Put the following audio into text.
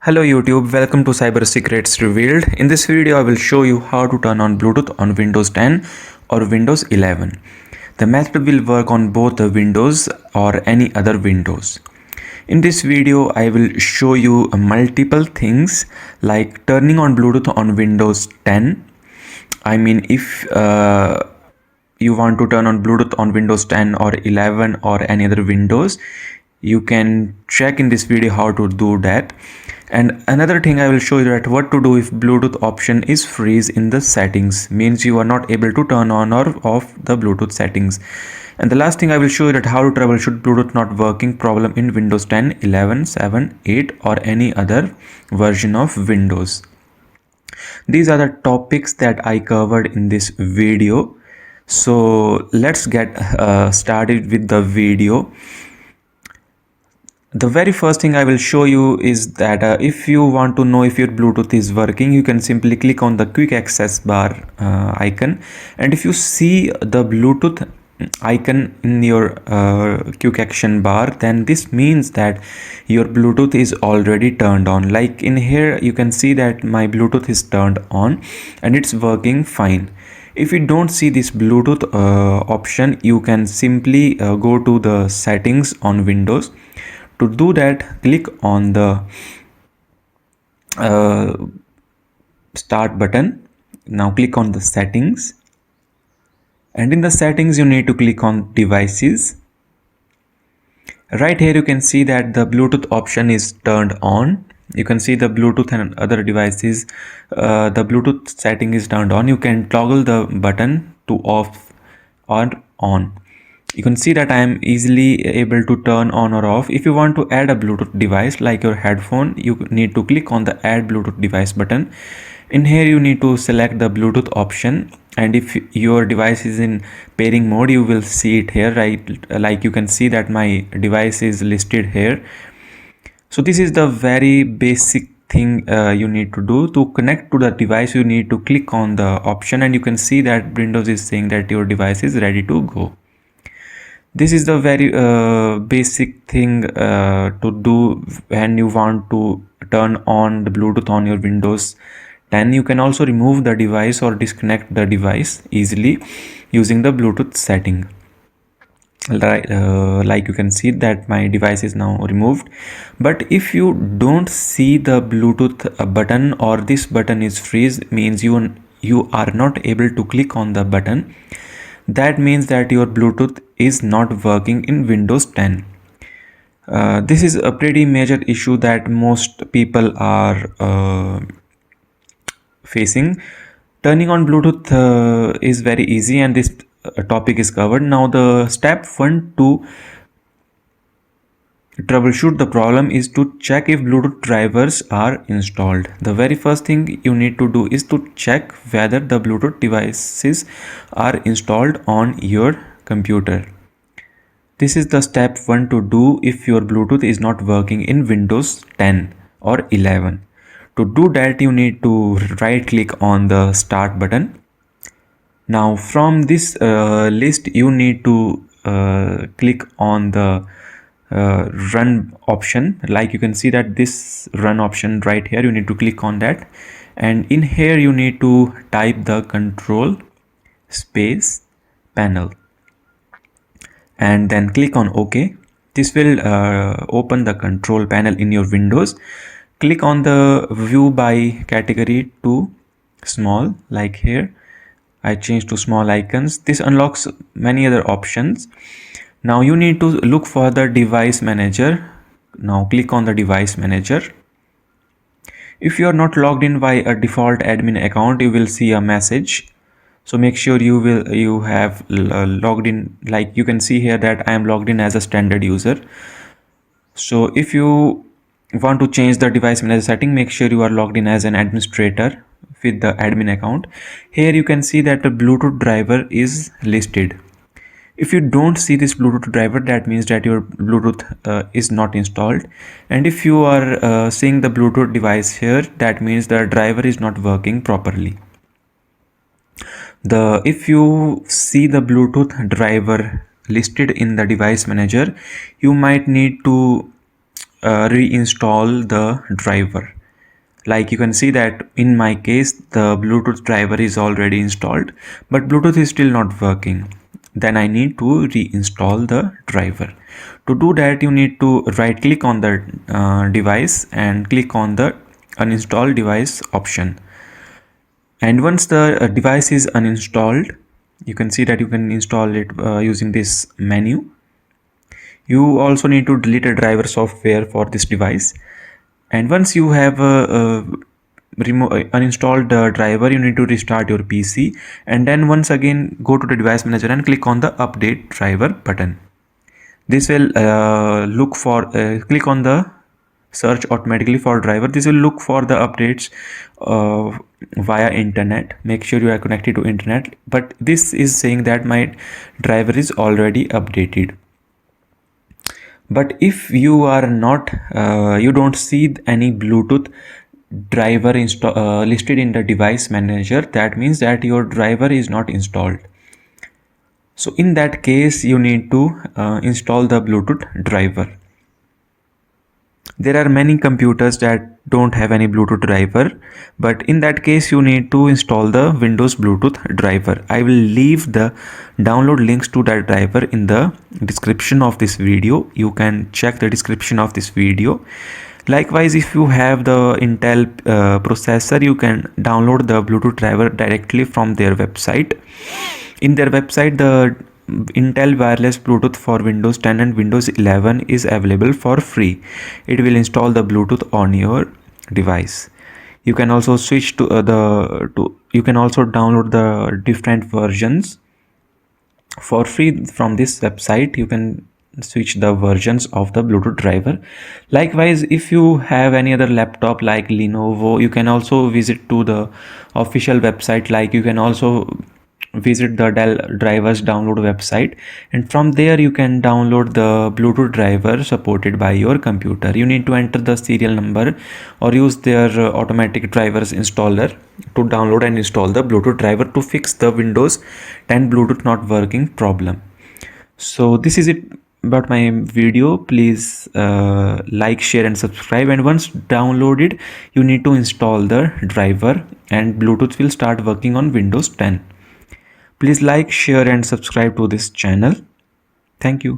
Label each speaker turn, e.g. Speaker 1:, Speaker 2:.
Speaker 1: Hello YouTube, welcome to Cyber Secrets Revealed. In this video I will show you how to turn on Bluetooth on Windows 10 or Windows 11. The method will work on both the Windows or any other Windows. In this video I will show you multiple things like turning on Bluetooth on Windows 10. I mean if you want to turn on Bluetooth on Windows 10 or 11 or any other Windows, you can check in this video how to do that. And another thing I will show you that what to do if Bluetooth option is freeze in the settings, means you are not able to turn on or off the Bluetooth settings. And the last thing I will show you that how to troubleshoot Bluetooth not working problem in Windows 10, 11, 7, 8 or any other version of Windows. These are the topics that I covered in this video. So let's get started with the video. The very first thing I will show you is that if you want to know if your Bluetooth is working, you can simply click on the quick access bar icon, and if you see the Bluetooth icon in your quick action bar, then this means that your Bluetooth is already turned on. Like in here you can see that my Bluetooth is turned on and it's working fine. If you don't see this Bluetooth option, you can simply go to the settings on Windows. To do that, click on the start button. Now click on the settings, and in the settings you need to click on devices. Right here you can see that the Bluetooth option is turned on. You can see the Bluetooth and other devices, the Bluetooth setting is turned on. You can toggle the button to off or on. You can see that I am easily able to turn on or off. If you want to add a Bluetooth device like your headphone, you need to click on the add Bluetooth device button. In here you need to select the Bluetooth option, and if your device is in pairing mode, you will see it here, right? Like you can see that my device is listed here. So this is the very basic thing you need to do. To connect to the device, you need to click on the option, and you can see that Windows is saying that your device is ready to go. This is the very basic thing to do when you want to turn on the Bluetooth on your Windows 10. You can also remove the device or disconnect the device easily using the Bluetooth setting. Like you can see that my device is now removed. But if you don't see the Bluetooth button, or this button is freeze, means you are not able to click on the button. That means that your Bluetooth is not working in Windows 10. This is a pretty major issue that most people are facing. Turning on Bluetooth is very easy, and this topic is covered. Now the step 1 to troubleshoot the problem is to check if Bluetooth drivers are installed. The very first thing you need to do is to check whether the Bluetooth devices are installed on your computer. This is the step 1 to do if your Bluetooth is not working in Windows 10 or 11. To do that, you need to right click on the start button. Now from this list you need to click on the run option. Like you can see that this run option right here, you need to click on that, and in here you need to type the control space panel and then click on OK. This will open the control panel in your Windows. Click on the view by category to small, like here I changed to small icons. This unlocks many other options. Now you need to look for the device manager. Now click on the device manager. If you are not logged in by a default admin account, you will see a message. So make sure you have logged in. Like you can see here that I am logged in as a standard user. So if you want to change the device manager setting, make sure you are logged in as an administrator with the admin account. Here you can see that the Bluetooth driver is listed. If you don't see this Bluetooth driver, that means that your Bluetooth is not installed. And if you are seeing the Bluetooth device here, that means the driver is not working properly. If you see the Bluetooth driver listed in the device manager, you might need to reinstall the driver. Like you can see that in my case the Bluetooth driver is already installed, but Bluetooth is still not working. Then I need to reinstall the driver. To do that, you need to right click on the device and click on the uninstall device option. And once the device is uninstalled, you can see that you can install it using this menu. You also need to delete a driver software for this device. And once you have uninstalled the driver, you need to restart your PC, and then once again go to the device manager and click on the update driver button. This will look for click on the search automatically for driver. This will look for the updates via internet. Make sure you are connected to internet, but this is saying that my driver is already updated. But if you are not you don't see any Bluetooth driver listed in the device manager, that means that your driver is not installed. So in that case you need to install the Bluetooth driver. There are many computers that don't have any Bluetooth driver, but in that case you need to install the Windows Bluetooth driver. I will leave the download links to that driver in the description of this video. You can check the description of this video. Likewise, if you have the Intel processor, you can download the Bluetooth driver directly from their website. In their website, the Intel wireless Bluetooth for Windows 10 and Windows 11 is available for free. It will install the Bluetooth on your device. You can also switch to you can also download the different versions for free from this website. You can switch the versions of the Bluetooth driver. Likewise, if you have any other laptop like Lenovo, you can also visit to the official website. Like you can also visit the Dell drivers download website, and from there you can download the Bluetooth driver supported by your computer. You need to enter the serial number or use their automatic drivers installer to download and install the Bluetooth driver to fix the Windows 10 Bluetooth not working problem. So this is it about my video. Please like, share and subscribe, and once downloaded you need to install the driver and Bluetooth will start working on Windows 10. Please like, share and subscribe to this channel. Thank you.